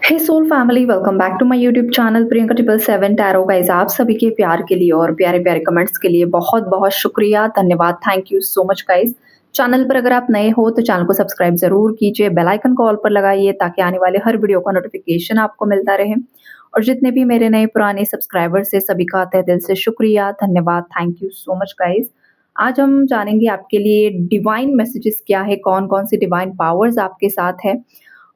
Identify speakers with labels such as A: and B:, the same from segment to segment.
A: Hey soul family, welcome back to my YouTube channel Priyanka 777 tarot. Guys, आप सभी के प्यार के लिए और प्यारे प्यारे कमेंट्स के लिए बहुत बहुत शुक्रिया, धन्यवाद। Thank you so much guys. Channel पर अगर आप नए हो तो चैनल को सब्सक्राइब जरूर कीजिए, बेल आइकन को ऑल पर लगाइए ताकि आने वाले हर वीडियो का नोटिफिकेशन आपको मिलता रहे। और जितने भी मेरे नए पुराने सब्सक्राइबर्स है सभी का तहे दिल से शुक्रिया, धन्यवाद। Thank you so much guys. आज हम जानेंगे आपके लिए डिवाइन मैसेजेस क्या है, कौन कौन सी डिवाइन पावर्स आपके साथ है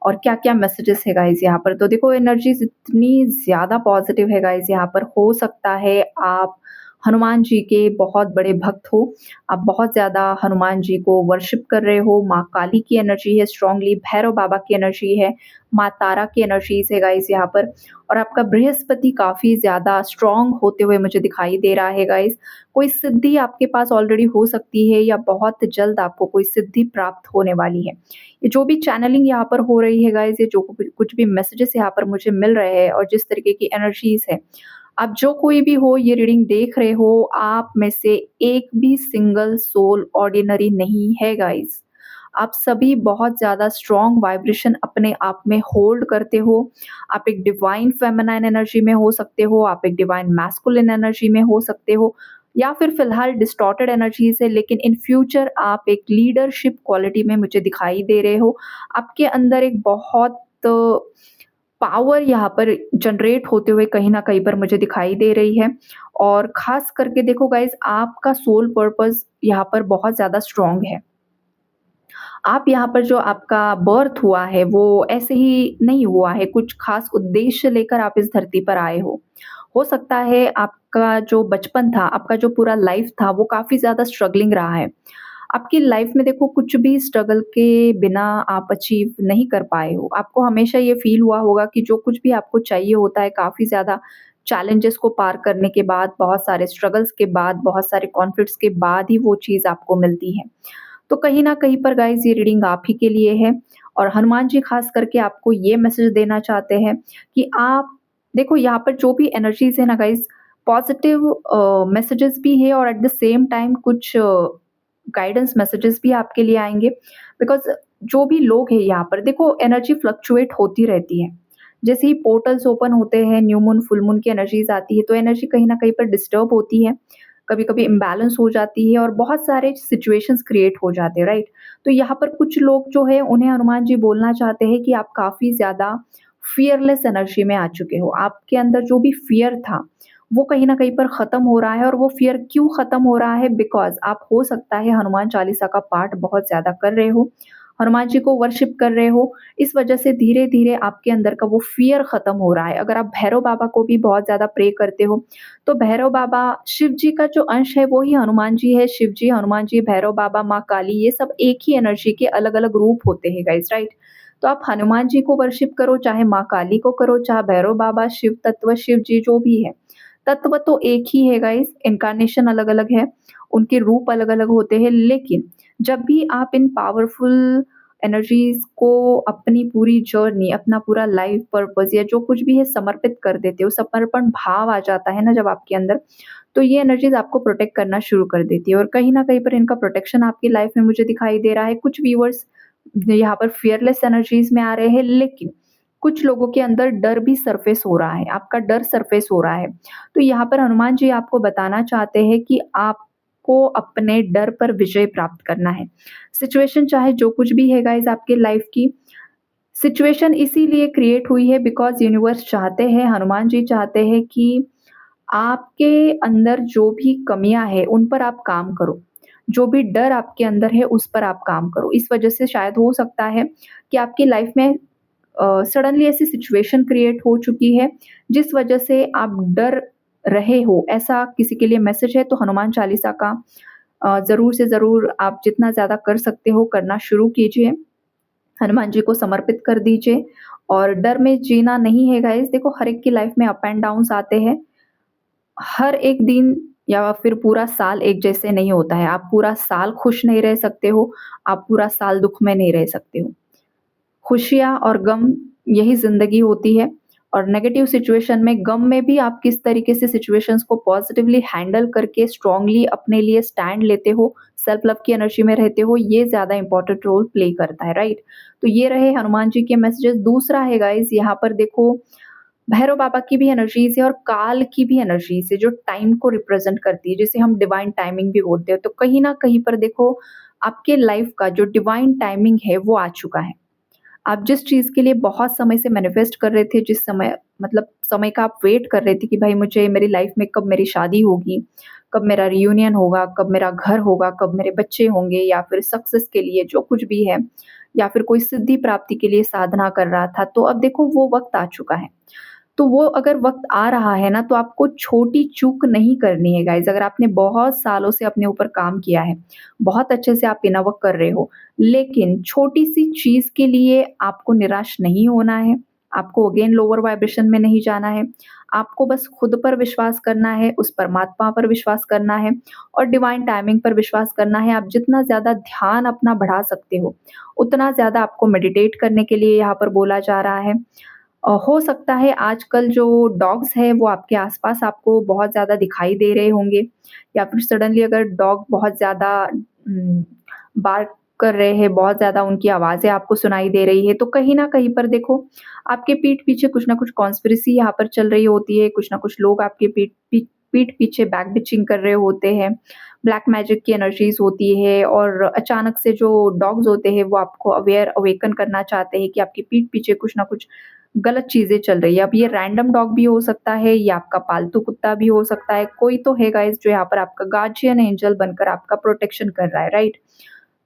A: और क्या-क्या मैसेजेस है गाइज़ यहाँ पर। तो देखो, एनर्जीज़ इतनी ज़्यादा पॉज़िटिव है गाइज़ यहाँ पर। हो सकता है आप हनुमान जी के बहुत बड़े भक्त हो, आप बहुत ज़्यादा हनुमान जी को वर्शिप कर रहे हो, माँ काली की एनर्जी है स्ट्रॉन्गली, भैरव बाबा की एनर्जी है, माँ तारा की एनर्जीज़ है गाइज़ यहाँ पर। और आपका बृहस्पति काफ़ी ज़्यादा स्ट्रॉन्ग होते हुए मुझे दिखाई दे रहा है गाइज़। कोई सिद्धि आपके पास ऑलरेडी हो सकती है या बहुत जल्द आपको कोई सिद्धि प्राप्त होने वाली है। ये जो भी चैनलिंग यहाँ पर हो रही है गाइज़, ये जो कुछ भी मैसेजेस यहाँ पर मुझे मिल रहे हैं और जिस तरीके की एनर्जीज़ है, आप जो कोई भी हो ये रीडिंग देख रहे हो, आप में से एक भी सिंगल सोल ऑर्डिनरी नहीं है गाइज़। आप सभी बहुत ज़्यादा स्ट्रॉन्ग वाइब्रेशन अपने आप में होल्ड करते हो। आप एक डिवाइन फेमिनाइन एनर्जी में हो सकते हो, आप एक डिवाइन मैस्कुलिन एनर्जी में हो सकते हो या फिर फिलहाल डिस्टॉर्टेड एनर्जीज़ है, लेकिन इन फ्यूचर आप एक लीडरशिप क्वालिटी में मुझे दिखाई दे रहे हो। आपके अंदर एक बहुत पावर यहाँ पर जनरेट होते हुए कहीं न कहीं पर मुझे दिखाई दे रही है। और ख़ास करके देखो गाइज़, आपका सोल पर्पस यहाँ पर बहुत ज़्यादा स्ट्रॉन्ग है। आप यहाँ पर जो आपका बर्थ हुआ है वो ऐसे ही नहीं हुआ है, कुछ ख़ास उद्देश्य लेकर आप इस धरती पर आए हो। हो सकता है आपका जो बचपन था, आपका जो पूरा लाइफ़ था वो काफ़ी ज़्यादा स्ट्रगलिंग रहा है। आपकी लाइफ़ में देखो, कुछ भी स्ट्रगल के बिना आप अचीव नहीं कर पाए हो। आपको हमेशा ये फ़ील हुआ होगा कि जो कुछ भी आपको चाहिए होता है काफ़ी ज़्यादा चैलेंजेस को पार करने के बाद, बहुत सारे स्ट्रगल्स के बाद, बहुत सारे कॉन्फ्लिक्ट्स के बाद ही वो चीज़ आपको मिलती है। तो कहीं न कहीं पर गाइज़ ये रीडिंग आप ही के लिए है और हनुमान जी ख़ास करके आपको ये मैसेज देना चाहते हैं कि आप देखो, यहाँ पर जो भी एनर्जीज़ है ना गाइज़, पॉज़िटिव मैसेजेस भी है और एट द सेम टाइम कुछ गाइडेंस मैसेजेस भी आपके लिए आएँगे। बिकॉज़ जो भी लोग हैं यहाँ पर देखो, एनर्जी फ्लक्चुएट होती रहती है। जैसे ही पोर्टल्स ओपन होते हैं, न्यू मून, फुल मून की एनर्जीज़ आती है, तो एनर्जी कहीं न कहीं पर डिस्टर्ब होती है। कभी-कभी इम्बैलेंस हो जाती है और बहुत सारे सिचुएशंस क्रिएट हो जाते हैं, राइट? तो यहाँ पर कुछ लोग जो है उन्हें हनुमान जी बोलना चाहते हैं कि आप काफ़ी ज़्यादा फ़ियरलेस एनर्जी में आ चुके हो। आपके अंदर जो भी फ़ियर था, वो कहीं न कहीं पर ख़त्म हो रहा है। और वो फ़ियर क्यों ख़त्म हो रहा है? बिकॉज़ आप हो सकता है हनुमान चालीसा का पाठ बहुत ज़्यादा कर रहे हो, हनुमान जी को वर्शिप कर रहे हो, इस वजह से धीरे-धीरे आपके अंदर का वो फ़ियर ख़त्म हो रहा है। अगर आप भैरव बाबा को भी बहुत ज़्यादा प्रे करते हो, तो भैरव बाबा शिव जी का जो अंश है वो ही हनुमान जी है। शिव जी, हनुमान जी, भैरव बाबा, माँ काली, ये सब एक ही एनर्जी के अलग-अलग रूप होते हैं गाइज़, राइट? तो आप हनुमान जी को वर्शिप करो, चाहे माँ काली को करो, चाहे भैरव बाबा, शिव तत्व, शिव जी जो भी है। तत्व तो एक ही है गाइज़, इन्कार्नेशन अलग-अलग है, उनके रूप अलग-अलग होते हैं, लेकिन जब भी आप इन पावरफुल एनर्जीज़ को अपनी पूरी जर्नी, अपना पूरा लाइफ पर्पस या जो कुछ भी है समर्पित कर देते हो, समर्पण भाव आ जाता है ना जब आपके अंदर, तो ये एनर्जीज़ आपको प्रोटेक्ट करना शुरू कर देती है और कहीं न कहीं पर इनका प्रोटेक्शन आपकी लाइफ में मुझे दिखाई दे रहा है। कुछ व्यूअर्स यहाँ पर फियरलेस एनर्जीज़ में आ रहे हैं, लेकिन कुछ लोगों के अंदर डर भी सरफेस हो रहा है, आपका डर सरफेस हो रहा है। तो यहाँ पर हनुमान जी आपको बताना चाहते हैं कि आपको अपने डर पर विजय प्राप्त करना है। सिचुएशन चाहे जो कुछ भी है गाइज़ आपके लाइफ की, सिचुएशन इसीलिए क्रिएट हुई है बिकॉज़ यूनिवर्स चाहते हैं, हनुमान जी चाहते हैं कि आपके अंदर जो भी कमियाँ हैं, उन पर आप काम करो। जो भी डर आपके अंदर है, उस पर आप काम करो। इस वजह से शायद हो सकता है कि आपकी लाइफ में सडनली ऐसी सिचुएशन क्रिएट हो चुकी है, जिस वजह से आप डर रहे हो, ऐसा किसी के लिए मैसेज है। तो हनुमान चालीसा का ज़रूर से ज़रूर आप जितना ज़्यादा कर सकते हो, करना शुरू कीजिए। हनुमान जी को समर्पित कर दीजिए और डर में जीना नहीं है गाइज़। देखो, हर एक की लाइफ में अप एंड डाउन्स आते हैं। हर एक दिन या फिर पूरा साल एक जैसे नहीं होता है। आप पूरा साल खुश नहीं रह सकते हो, आप पूरा साल दुःख में नहीं रह सकते हो। खुशियाँ और गम, यही ज़िंदगी होती है और नेगेटिव सिचुएशन में, गम में भी आप किस तरीके से सिचुएशंस को पॉजिटिवली हैंडल करके स्ट्रांगली अपने लिए स्टैंड लेते हो, सेल्फ लव की एनर्जी में रहते हो, ये ज़्यादा इंपॉर्टेंट रोल प्ले करता है, राइट? तो ये रहे हनुमान जी के मैसेजेस। दूसरा है गाइज़, यहाँ पर देखो भैरव बाबा की भी एनर्जीज़ है और काल की भी एनर्जीज़ है जो टाइम को रिप्रेज़ेंट करती है, जिसे हम डिवाइन टाइमिंग भी बोलते हैं। तो कहीं न कहीं पर देखो आपके लाइफ़ का जो डिवाइन टाइमिंग है वो आ चुका है। आप जिस चीज़ के लिए बहुत समय से मैनिफेस्ट कर रहे थे, जिस समय मतलब समय का आप वेट कर रहे थे कि भाई मुझे मेरी लाइफ़ में कब मेरी शादी होगी, कब मेरा रियूनियन होगा, कब मेरा घर होगा, कब मेरे बच्चे होंगे, या फिर सक्सेस के लिए जो कुछ भी है, या फिर कोई सिद्धि प्राप्ति के लिए साधना कर रहा था, तो अब देखो वो वक़्त आ चुका है। तो वो अगर वक़्त आ रहा है ना, तो आपको छोटी चूक नहीं करनी है गाइज़। अगर आपने बहुत सालों से अपने ऊपर काम किया है, बहुत अच्छे से आप इनर वर्क कर रहे हो, लेकिन छोटी-सी चीज़ के लिए आपको निराश नहीं होना है, आपको अगेन लोअर वाइब्रेशन में नहीं जाना है। आपको बस खुद पर विश्वास करना है, उस परमात्मा पर विश्वास करना है और डिवाइन टाइमिंग पर विश्वास करना है। आप जितना ज़्यादा ध्यान अपना बढ़ा सकते हो, उतना ज़्यादा आपको मेडिटेट करने के लिए यहाँ पर बोला जा रहा है। हो सकता है आजकल जो डॉग्स हैं वो आपके आस-पास आपको बहुत ज़्यादा दिखाई दे रहे होंगे, या फिर सडनली अगर डॉग बहुत ज़्यादा बार्क कर रहे हैं, बहुत ज़्यादा उनकी आवाज़ें आपको सुनाई दे रही है, तो कहीं न कहीं पर देखो आपके पीठ पीछे कुछ न कुछ कॉन्स्पिरेसी यहाँ पर चल रही होती है, कुछ न कुछ लोग आपके पीठ पीछे बैक बिचिंग कर रहे होते हैं, ब्लैक मैजिक की एनर्जीज़ होती है, और अचानक से जो डॉग्स होते हैं वो आपको अवेकन करना चाहते हैं कि आपकी पीठ पीछे कुछ न कुछ गलत चीज़ें चल रही है। अब ये रैंडम डॉग भी हो सकता है या आपका पालतू कुत्ता भी हो सकता है, कोई तो है गाइज़ जो यहाँ पर आपका गार्डियन एंजल बनकर आपका प्रोटेक्शन कर रहा है, राइट?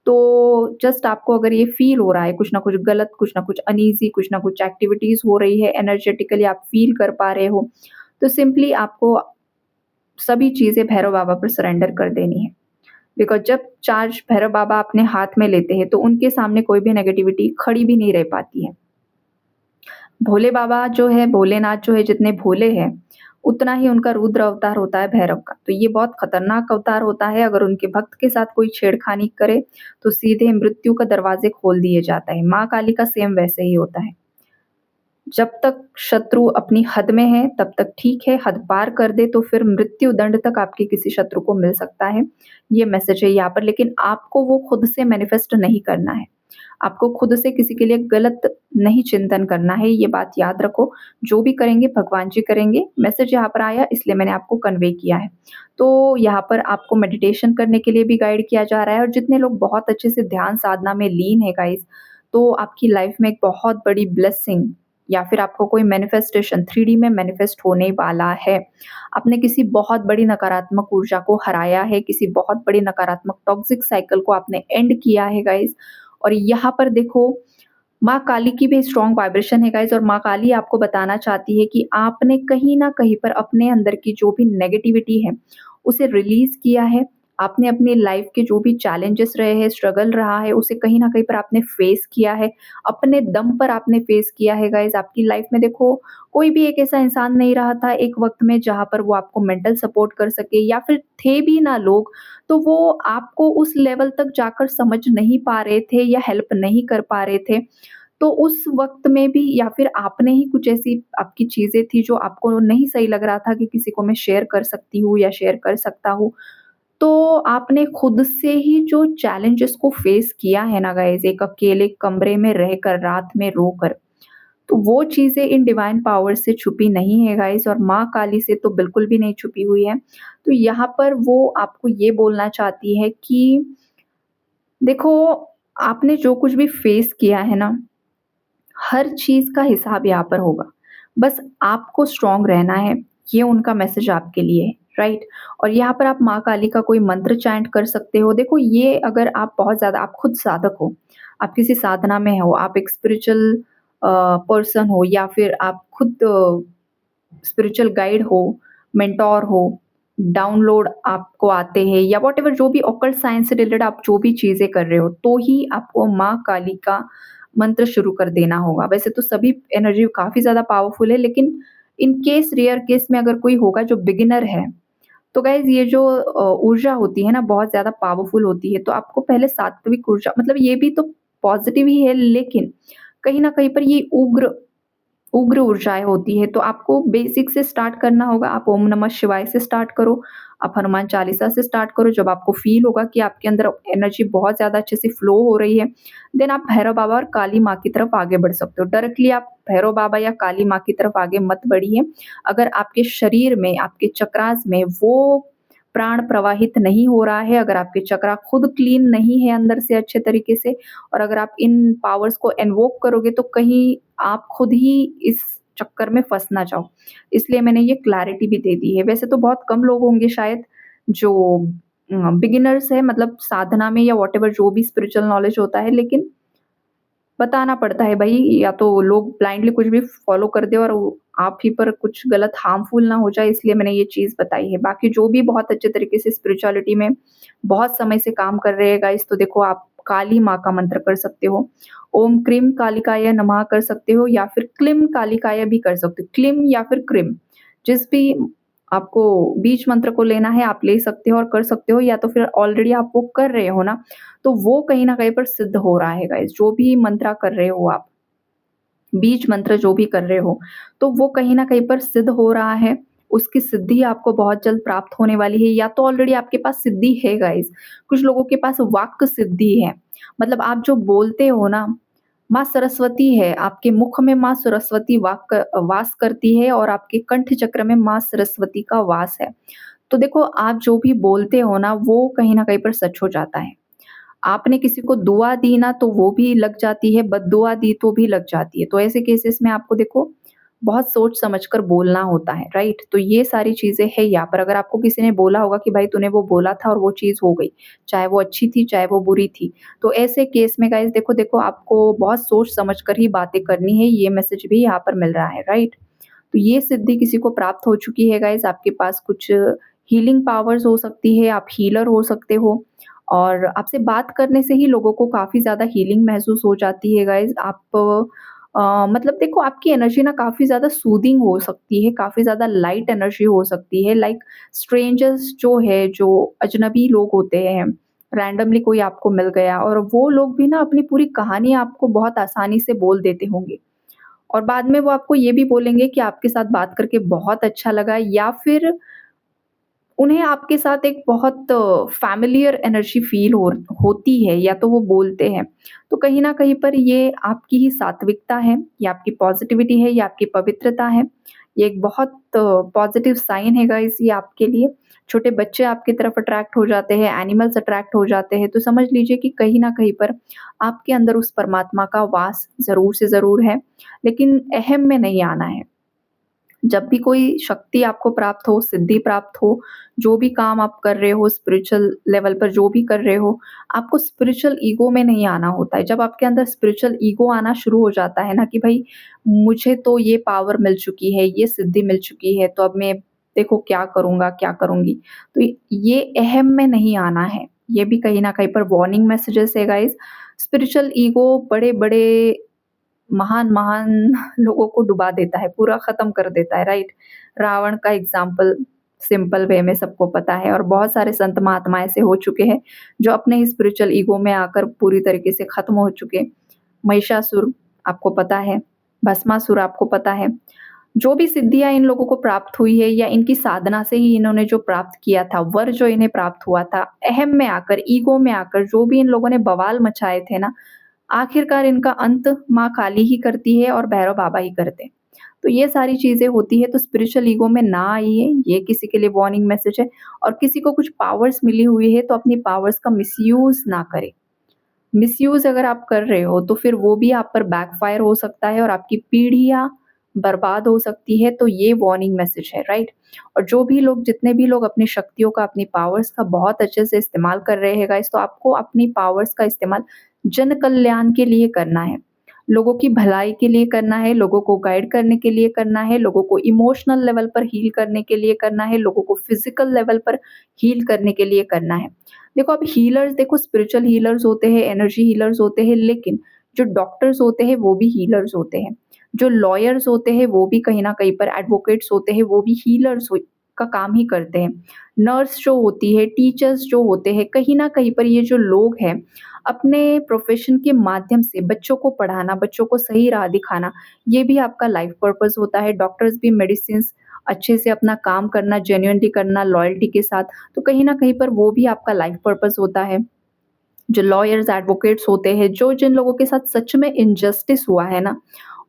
A: तो जस्ट आपको अगर ये फ़ील हो रहा है कुछ न कुछ गलत, कुछ न कुछ अनईज़ी, कुछ न कुछ एक्टिविटीज़ हो रही है, एनर्जेटिकली आप फ़ील कर पा रहे हो, तो सिंपली आपको सभी चीज़ें भैरव बाबा पर सरेंडर कर देनी है। बिकॉज़ जब चार्ज भैरव बाबा अपने हाथ में लेते हैं, तो उनके सामने कोई भी नेगेटिविटी खड़ी भी नहीं रह पाती है। भोले बाबा जो है, भोलेनाथ जो है, जितने भोले हैं, उतना ही उनका रुद्र अवतार होता है भैरव का। तो ये बहुत खतरनाक अवतार होता है, अगर उनके भक्त के साथ कोई छेड़खानी करे, तो सीधे मृत्यु का दरवाज़े खोल दिए जाता है। माँ काली का सेम वैसे ही होता है। जब तक शत्रु अपनी हद में है, तब तक ठीक है, हद पार कर दे तो फिर मृत्यु दंड तक आपके किसी शत्रु को मिल सकता है। ये मैसेज है यहाँ पर, लेकिन आपको वो खुद से मैनिफेस्ट नहीं करना है। आपको खुद से किसी के लिए गलत नहीं चिंतन करना है, ये बात याद रखो। जो भी करेंगे भगवान जी करेंगे। मैसेज यहाँ पर आया इसलिए मैंने आपको कन्वे किया है। तो यहाँ पर आपको मेडिटेशन करने के लिए भी गाइड किया जा रहा है, और जितने लोग बहुत अच्छे से ध्यान साधना में लीन है गाइज़, तो आपकी लाइफ में एक बहुत बड़ी ब्लेसिंग या फिर आपको कोई मैनिफेस्टेशन 3D में मैनिफेस्ट होने वाला है। आपने किसी बहुत बड़ी नकारात्मक ऊर्जा को हराया है, किसी बहुत बड़ी नकारात्मक टॉक्सिक साइकिल को आपने एंड किया है गाइज़। और यहाँ पर देखो माँ काली की भी स्ट्रॉन्ग वाइब्रेशन है गाइज़, और माँ काली आपको बताना चाहती है कि आपने कहीं न कहीं पर अपने अंदर की जो भी नेगेटिविटी है, उसे रिलीज़ किया है। आपने अपनी लाइफ़ के जो भी चैलेंजेस रहे हैं, स्ट्रगल रहा है, उसे कहीं न कहीं पर आपने फेस किया है। अपने दम पर आपने फेस किया है गाइज़। आपकी लाइफ़ में देखो कोई भी एक ऐसा इंसान नहीं रहा था एक वक़्त में जहाँ पर वो आपको मेंटल सपोर्ट कर सके, या फिर थे भी ना लोग, तो वो आपको उस लेवल तक जाकर समझ नहीं पा रहे थे या हेल्प नहीं कर पा रहे थे। तो उस वक़्त में भी, या फिर आपने ही कुछ ऐसी आपकी चीज़ें थी जो आपको नहीं सही लग रहा था कि किसी को मैं शेयर कर सकती हूँ या शेयर कर सकता हूँ। तो आपने खुद से ही जो चैलेंजेस को फेस किया है ना गाइज़, एक अकेले कमरे में रहकर, रात में रोकर, तो वो चीज़ें इन डिवाइन पावर से छुपी नहीं है गाइज़, और माँ काली से तो बिल्कुल भी नहीं छुपी हुई है। तो यहाँ पर वो आपको ये बोलना चाहती है कि देखो, आपने जो कुछ भी फेस किया है ना, हर चीज़ का हिसाब यहाँ पर होगा। बस आपको स्ट्रॉन्ग रहना है, ये उनका मैसेज आपके लिए है, राइट? और यहाँ पर आप माँ काली का कोई मंत्र चैंट कर सकते हो। देखो ये अगर आप बहुत ज़्यादा, आप खुद साधक हो, आप किसी साधना में हो, आप एक स्पिरिचुअल पर्सन हो, या फिर आप खुद स्पिरिचुअल गाइड हो, मेंटोर हो, डाउनलोड आपको आते हैं, या व्हाटएवर जो भी ऑकल्ट साइंस से रिलेटेड आप जो भी चीज़ें कर रहे हो, तो ही आपको माँ काली का मंत्र शुरू कर देना होगा। वैसे तो सभी एनर्जी काफ़ी ज़्यादा पावरफुल है, लेकिन इन केस रेयर केस में अगर कोई होगा जो बिगिनर है, तो गाइज़ ये जो ऊर्जा होती है ना बहुत ज़्यादा पावरफुल होती है, तो आपको पहले सात्विक ऊर्जा, मतलब ये भी तो पॉज़िटिव ही है, लेकिन कहीं न कहीं पर ये उग्र उग्र ऊर्जाएँ होती है, तो आपको बेसिक से स्टार्ट करना होगा। आप ओम नमः शिवाय से स्टार्ट करो, आप हनुमान चालीसा से स्टार्ट करो। जब आपको फ़ील होगा कि आपके अंदर एनर्जी बहुत ज़्यादा अच्छे से फ्लो हो रही है, देन आप भैरव बाबा और काली माँ की तरफ आगे बढ़ सकते हो। डायरेक्टली आप भैरव बाबा या काली माँ की तरफ आगे मत बढ़िए। अगर आपके शरीर में, आपके चक्रास में वो प्राण प्रवाहित नहीं हो रहा है, अगर आपके चक्रा खुद क्लीन नहीं है अंदर से अच्छे तरीके से, और अगर आप इन पावर्स को इन्वोक करोगे तो कहीं आप खुद ही इस चक्कर में फँस ना जाओ। इसलिए मैंने ये क्लैरिटी भी दे दी है। वैसे तो बहुत कम लोग होंगे शायद जो बिगिनर्स हैं, मतलब साधना में या व्हाटएवर जो भी स्पिरिचुअल नॉलेज होता है, लेकिन बताना पड़ता है भई, या तो लोग ब्लाइंडली कुछ भी फ़ॉलो कर दें और वो आप ही पर कुछ गलत हार्मफुल ना हो जाए, इसलिए मैंने ये चीज़ बताई है। बाकी जो भी बहुत अच्छे तरीके से स्पिरिचुअलिटी में बहुत समय से काम कर रहे हैं गाइस, तो देखो आप काली माँ का मंत्र कर सकते हो। ओम क्रीम कालिकाय नमः कर सकते हो, या फिर क्लीम कालिकाय भी कर सकते हो। क्लीम या फिर क्रीम, जिस भी आपको बीज मंत्र को लेना है आप ले सकते हो और कर सकते हो, या तो फिर ऑलरेडी आप वो कर रहे हो ना, तो वो कहीं न कहीं पर सिद्ध हो रहा है गाइज़। जो भी मंत्रा कर रहे हो आप, बीज मंत्र जो भी कर रहे हो, तो वो कहीं न कहीं पर सिद्ध हो रहा है। उसकी सिद्धि आपको बहुत जल्द प्राप्त होने वाली है, या तो ऑलरेडी आपके पास सिद्धि है गाइज़। कुछ लोगों के पास वाक् सिद्धि है। मतलब आप जो बोलते हो ना, माँ सरस्वती है, आपके मुख में माँ सरस्वती वास करती है और आपके कंठ चक्र में माँ सरस्वती का वास है। तो देखो आप जो भी बोलते हो ना, वो कहीं न कहीं पर सच हो जाता है। आपने किसी को दुआ दी ना, तो वो भी लग जाती है, बददुआ दी तो भी लग जाती है। तो ऐसे केसेस में आपको देखो बहुत सोच समझ कर बोलना होता है, राइट? तो ये सारी चीज़ें हैं यहाँ पर। अगर आपको किसी ने बोला होगा कि भाई तूने वो बोला था और वो चीज़ हो गई, चाहे वो अच्छी थी, चाहे वो बुरी थी। तो ऐसे केस में गाइज़ देखो आपको बहुत सोच समझ कर ही बातें करनी है, ये मैसेज भी यहाँ पर मिल रहा है, राइट? तो ये सिद्धि किसी को प्राप्त हो चुकी है गाइज़, आपके पास कुछ हीलिंग पावर्स हो सकती है, आप हीलर हो सकते हो, और आपसे बात करने से ही लोगों को काफ़ी ज़्यादा हीलिंग महसूस हो जाती है गाइज़। आप मतलब देखो आपकी एनर्जी ना काफ़ी ज़्यादा सूदिंग हो सकती है, काफ़ी ज़्यादा लाइट एनर्जी हो सकती है, लाइक स्ट्रेंजर्स जो है, जो अजनबी लोग होते हैं, रैंडमली कोई आपको मिल गया और वो लोग भी ना अपनी पूरी कहानी आपको बहुत आसानी से बोल देते होंगे। और बाद में वो आपको ये भी बोलेंगे कि आपके साथ बात करके बहुत अच्छा लगा, या फिर उन्हें आपके साथ एक बहुत फ़ैमिलियर एनर्जी फ़ील होती है, या तो वो बोलते हैं। तो कहीं न कहीं पर ये आपकी ही सात्विकता है, ये आपकी पॉज़िटिविटी है, ये आपकी पवित्रता है। ये एक बहुत पॉज़िटिव साइन है गाइज़ ये आपके लिए। छोटे बच्चे आपकी तरफ अट्रैक्ट हो जाते हैं, एनिमल्स अट्रैक्ट हो जाते हैं, तो समझ लीजिए कि कहीं न कहीं पर आपके अंदर उस परमात्मा का वास ज़रूर से ज़रूर है, लेकिन अहम में नहीं आना है। जब भी कोई शक्ति आपको प्राप्त हो, सिद्धि प्राप्त हो, जो भी काम आप कर रहे हो स्पिरिचुअल लेवल पर जो भी कर रहे हो, आपको स्पिरिचुअल ईगो में नहीं आना होता है। जब आपके अंदर स्पिरिचुअल ईगो आना शुरू हो जाता है ना कि भई मुझे तो ये पावर मिल चुकी है, ये सिद्धि मिल चुकी है, तो अब मैं देखो क्या करूँगा, क्या करूँगी? तो ये अहम में नहीं आना है। ये भी कहीं न कहीं पर वार्निंग मैसेजेस है गाइज़। स्पिरिचुअल ईगो बड़े-बड़े महान-महान लोगों को डुबा देता है, पूरा ख़त्म कर देता है, राइट? रावण का एग्ज़ाम्पल सिंपल वे में सबको पता है, और बहुत सारे संत महात्मा ऐसे हो चुके हैं, जो अपने ही स्पिरिचुअल ईगो में आकर पूरी तरीके से ख़त्म हो चुके। महिषासुर आपको पता है, भस्मासुर आपको पता है। जो भी सिद्धियाँ इन लोगों को प्राप्त हुई है, या इनकी साधना से ही इन्होंने जो प्राप्त किया था, वर जो इन्हें प्राप्त हुआ था, अहम में आकर, ईगो में आकर जो भी इन लोगों ने बवाल मचाए थे ना, आखिरकार इनका अंत माँ काली ही करती है और भैरव बाबा ही करते हैं। तो ये सारी चीज़ें होती है, तो स्पिरिचुअल ईगो में ना आइए, ये किसी के लिए वार्निंग मैसेज है। और किसी को कुछ पावर्स मिली हुई है, तो अपनी पावर्स का मिसयूज़ ना करें। मिसयूज़ अगर आप कर रहे हो, तो फिर वो भी आप पर बैकफ़ायर हो सकता है और आपकी पीढ़ियाँ बर्बाद हो सकती है, तो ये वार्निंग मैसेज है, राइट? और जो भी लोग, जितने भी लोग अपनी शक्तियों का, अपनी पावर्स का बहुत अच्छे से इस्तेमाल कर रहे हैं गाइस, तो आपको अपनी पावर्स का इस्तेमाल जन कल्याण के लिए करना है। लोगों की भलाई के लिए करना है, लोगों को गाइड करने के लिए करना है, लोगों को इमोशनल लेवल पर हील करने के लिए करना है, लोगों को फिज़िकल लेवल पर हील करने के लिए करना है। देखो अब हीलर्स, देखो स्पिरिचुअल हीलर्स होते हैं, एनर्जी हीलर्स होते हैं, लेकिन जो डॉक्टर्स होते हैं वो भी हीलर्स होते हैं। जो लॉयर्स होते हैं वो भी कहीं न कहीं पर एडवोकेट्स होते हैं, वो भी हीलर्स हो का काम ही करते हैं। नर्स जो होती है, टीचर्स जो होते हैं, कहीं न कहीं पर ये जो लोग हैं, अपने प्रोफ़ेशन के माध्यम से बच्चों को पढ़ाना, बच्चों को सही राह दिखाना, ये भी आपका लाइफ़ पर्पस होता है। डॉक्टर्स भी मेडिसिन्स अच्छे से अपना काम करना, जेन्युइनली करना, लॉयल्टी के साथ, तो कहीं न कहीं पर वो भी आपका लाइफ़ पर्पस होता है। जो लॉयर्स, एडवोकेट्स होते हैं, जो जिन लोगों के साथ सच में इनजस्टिस हुआ है ना,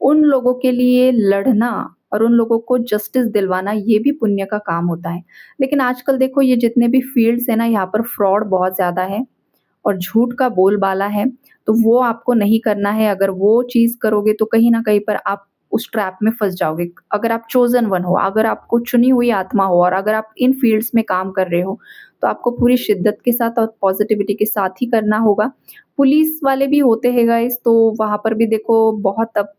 A: उन लोगों के लिए लड़ना और उन लोगों को जस्टिस दिलवाना ये भी पुण्य का काम होता है। लेकिन आजकल देखो ये जितने भी फ़ील्ड्स हैं ना, यहाँ पर फ्रॉड बहुत ज़्यादा है और झूठ का बोलबाला है, तो वो आपको नहीं करना है। अगर वो चीज़ करोगे तो कहीं न कहीं पर आप उस ट्रैप में फँस जाओगे। अगर आप चोज़न वन हो, अगर आपको चुनी हुई आत्मा हो और अगर आप इन फ़ील्ड्स में काम कर रहे हो, तो आपको पूरी शिद्दत के साथ और पॉज़िटिविटी के साथ ही करना होगा। पुलिस वाले भी होते हैं गाइज़, तो वहाँ पर भी देखो बहुत अब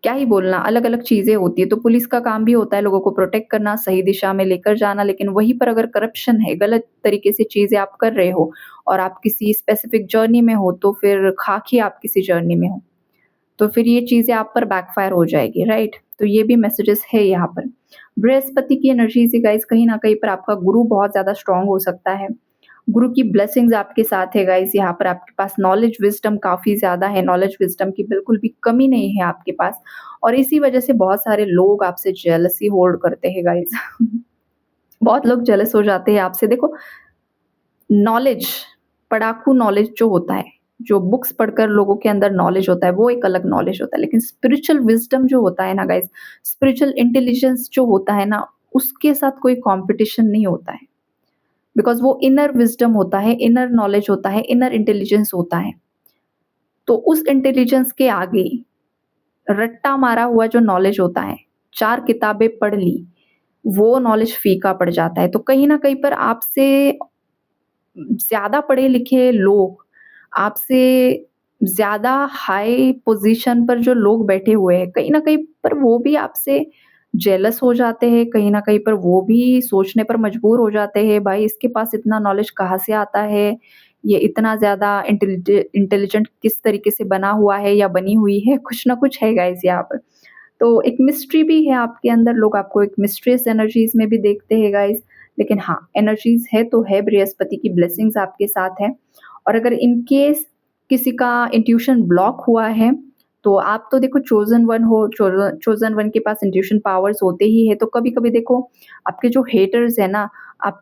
A: क्या ही बोलना, अलग-अलग चीज़ें होती हैं। तो पुलिस का काम भी होता है लोगों को प्रोटेक्ट करना, सही दिशा में लेकर जाना, लेकिन वहीं पर अगर करप्शन है, गलत तरीके से चीज़ें आप कर रहे हो और आप किसी स्पेसिफिक जर्नी में हो, तो फिर खाक ही आप किसी जर्नी में हो। तो फिर ये चीज़ें आप पर बैकफ़ायर हो जाएगी, राइट? तो ये भी मैसेजेस है यहाँ पर। बृहस्पति की एनर्जी से गाइज़ कहीं न कहीं पर आपका गुरु बहुत ज़्यादा स्ट्रॉन्ग हो सकता है। गुरु की ब्लेसिंग्स आपके साथ है गाइज़, यहाँ पर आपके पास नॉलेज विज़डम काफ़ी ज़्यादा है, नॉलेज विज़डम की बिल्कुल भी कमी नहीं है आपके पास और इसी वजह से बहुत सारे लोग आपसे जेलसी होल्ड करते हैं गाइज़। बहुत लोग जेलस हो जाते हैं आपसे। देखो नॉलेज, पढ़ाकू नॉलेज जो होता है, जो बुक्स पढ़कर लोगों के अंदर नॉलेज होता है, वो एक अलग नॉलेज होता है। लेकिन स्पिरिचुअल विज़डम जो होता है ना गाइज़, स्पिरिचुअल इंटेलिजेंस जो होता है ना, उसके साथ कोई कॉम्पिटिशन नहीं होता है। बिकॉज़ वो इनर विज़डम होता है, इनर नॉलेज होता है, इनर इंटेलिजेंस होता है। तो उस इंटेलिजेंस के आगे रट्टा मारा हुआ जो नॉलेज होता है, 4 किताबें पढ़ ली, वो नॉलेज फीका पड़ जाता है। तो कहीं न कहीं पर आपसे ज़्यादा पढ़े-लिखे लोग, आपसे ज़्यादा हाई पोज़ीशन पर जो लोग बैठे हुए हैं, कहीं न कहीं पर वो भी आपसे जेलस हो जाते हैं, कहीं न कहीं पर वो भी सोचने पर मजबूर हो जाते हैं, भाई इसके पास इतना नॉलेज कहाँ से आता है? ये इतना ज़्यादा इंटेलिजेंट किस तरीके से बना हुआ है या बनी हुई है? कुछ ना कुछ है गाइज़ यहाँ पर। तो एक मिस्ट्री भी है आपके अंदर, लोग आपको एक मिस्ट्रियस एनर्जीज़ में भी देखते हैं गाइज़। लेकिन हाँ, एनर्जीज़ है तो है, बृहस्पति की ब्लेसिंग्स आपके साथ है और अगर इन केस किसी का इंट्यूशन ब्लॉक हुआ है, तो आप तो देखो चोज़न वन हो, चोज़न वन के पास इंट्यूशन पावर्स होते ही हैं, तो कभी-कभी देखो आपके जो हेटर्स हैं ना, आप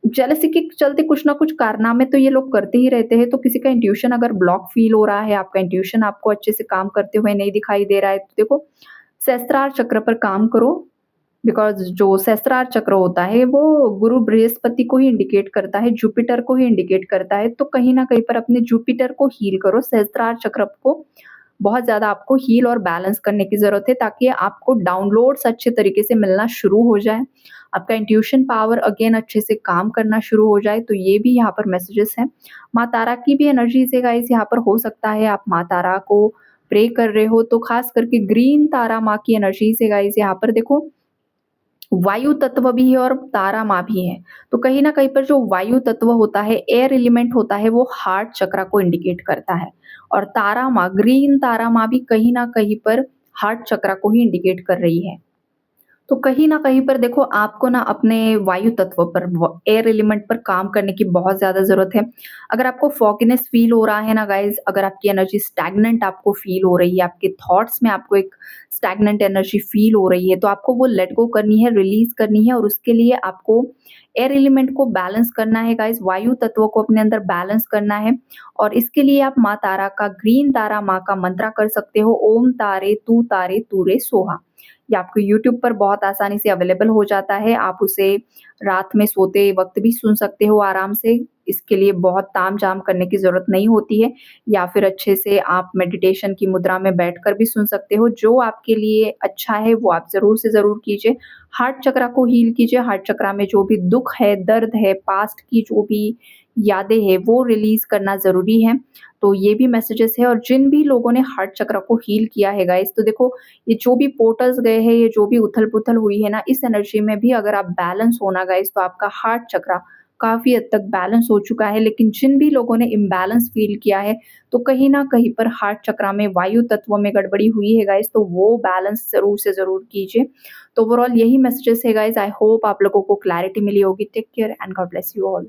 A: जेलसी के चलते कुछ ना कुछ कारनामे तो ये लोग करते ही रहते हैं, तो किसी का इंट्यूशन अगर ब्लॉक फ़ील हो रहा है, आपका इंट्यूशन आपको अच्छे से काम करते हुए नहीं दिखाई दे रहा है, तो देखो सहस्त्रार चक्र पर काम करो बिकॉज़ जो सहस्त्रार चक्र होता है वो गुरु बृहस्पति को ही इंडिकेट करता है, जुपिटर को ही इंडिकेट करता है, तो कहीं न कहीं पर अपने जुपिटर को हील करो, सहस्त्रार चक्र को बहुत ज़्यादा आपको हील और बैलेंस करने की ज़रूरत है ताकि आपको डाउनलोड्स अच्छे तरीके से मिलना शुरू हो जाए। आपका इंट्यूशन पावर अगेन अच्छे से काम करना शुरू हो जाए, तो ये भी यहाँ पर मैसेजेस हैं। माँ तारा की भी एनर्जीज़ है गाइस, यहाँ पर हो सकता है आप माँ तारा को प्रे कर रहे हो, तो ख़ास करके ग्रीन तारा माँ की एनर्जीज़ है गाइस, यहाँ पर देखो वायु तत्व भी है और तारा माँ भी है। तो कहीं न कहीं पर जो वायु तत्व होता है, एयर एलिमेंट होता है, वो हार्ट चक्र को इंडिकेट करता है और तारा माँ, ग्रीन तारा माँ भी कहीं न कहीं पर हार्ट चक्र को ही इंडिकेट कर रही है। तो कहीं न कहीं पर देखो आपको ना अपने वायु तत्व पर व एयर एलिमेंट पर काम करने की बहुत ज़्यादा ज़रूरत है। अगर आपको फॉगीनेस फ़ील हो रहा है ना गाइज़, अगर आपकी एनर्जी स्टैग्नेंट आपको फ़ील हो रही है, आपके थॉट्स में आपको एक स्टैग्नेंट एनर्जी फ़ील हो रही है, तो आपको वो लेट गो करनी है, रिलीज़ करनी है और उसके लिए आपको एयर एलिमेंट को बैलेंस करना है गाइज़, वायु तत्व को अपने अंदर बैलेंस करना है और इसके लिए आप माँ तारा का, ग्रीन तारा माँ का मंत्रा कर सकते हो, ओम तारे तू रे सोहा। ये आपको यूट्यूब पर बहुत आसानी से अवेलेबल हो जाता है। आप उसे रात में सोते वक़्त भी सुन सकते हो आराम से। इसके लिए बहुत ताम-झाम करने की ज़रूरत नहीं होती है या फिर अच्छे से आप मेडिटेशन की मुद्रा में बैठकर भी सुन सकते हो। जो आपके लिए अच्छा है वो आप ज़रूर से ज़रूर कीजिए। हार्ट चक्रा को हील कीजिए, हार्ट चक्रा में जो भी दुःख है, दर्द है, पास्ट की जो भी यादें हैं वो रिलीज़ करना ज़रूरी है। तो ये भी मैसेजेस है और जिन भी लोगों ने हार्ट चक्रा को हील किया है गाइज़, तो देखो ये जो भी पोर्टल्स गए हैं, ये जो भी उथल-पुथल हुई है ना, इस एनर्जी में भी अगर आप बैलेंस हो ना गाइज़, तो आपका हार्ट चक्रा काफ़ी हद तक बैलेंस हो चुका है। लेकिन जिन भी लोगों ने इम्बैलेंस फ़ील किया है, तो कहीं न कहीं पर हार्ट चक्रा में वायु तत्व में गड़बड़ी हुई है गाइज़, तो वो बैलेंस ज़रूर से ज़रूर कीजिए। तो ओवरऑल यही मैसेजेस है गाइज़। आई होप आप लोगों को क्लैरिटी मिली होगी। Take care and God bless you all.